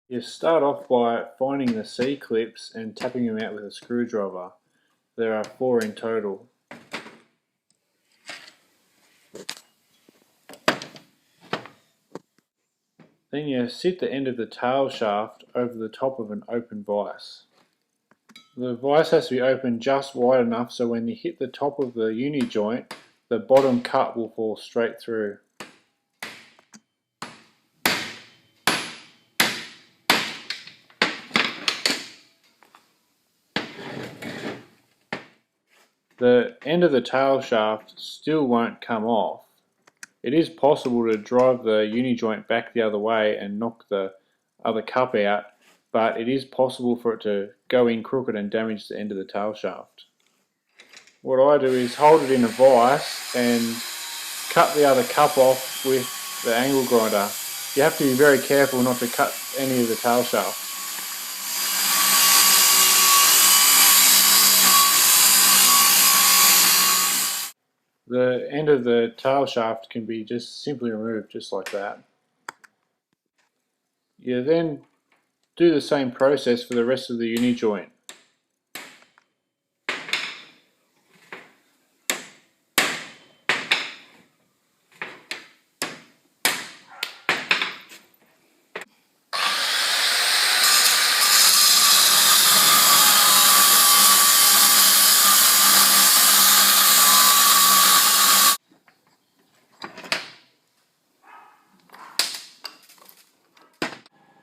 You start off by finding the C-clips and tapping them out with a screwdriver. There are 4 in total. Then you sit the end of the tail shaft over the top of an open vise. The vise has to be open just wide enough so when you hit the top of the uni joint, the bottom cut will fall straight through. The end of the tail shaft still won't come off. It is possible to drive the uni joint back the other way and knock the other cup out, but it is possible for it to go in crooked and damage the end of the tail shaft. What I do is hold it in a vise and cut the other cup off with the angle grinder. You have to be very careful not to cut any of the tail shaft. The end of the tail shaft can be just simply removed just like that. You then do the same process for the rest of the uni joint.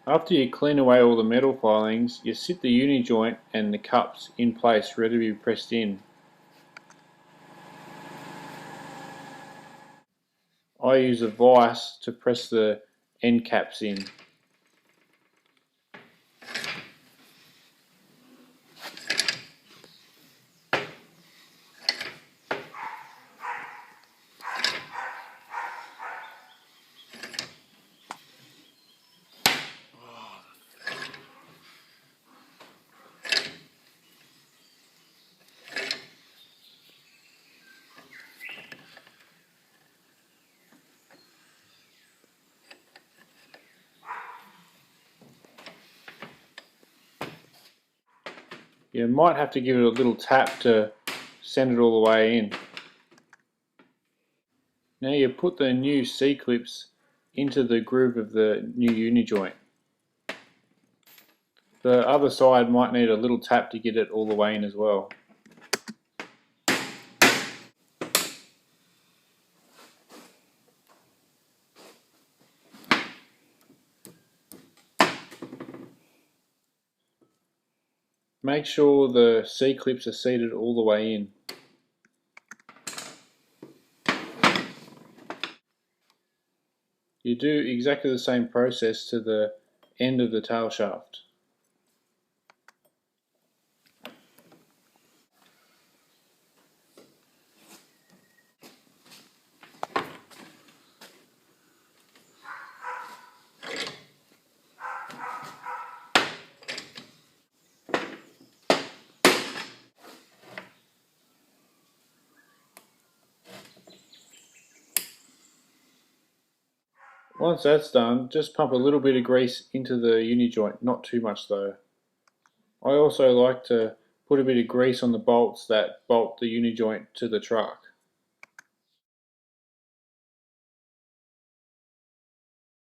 After you clean away all the metal filings, you sit the uni joint and the cups in place ready to be pressed in. I use a vise to press the end caps in. You might have to give it a little tap to send it all the way in. Now you put the new C-clips into the groove of the new uni joint. The other side might need a little tap to get it all the way in as well. Make sure the C-clips are seated all the way in. You do exactly the same process to the end of the tail shaft. Once that's done, just pump a little bit of grease into the uni joint, not too much though. I also like to put a bit of grease on the bolts that bolt the uni joint to the truck.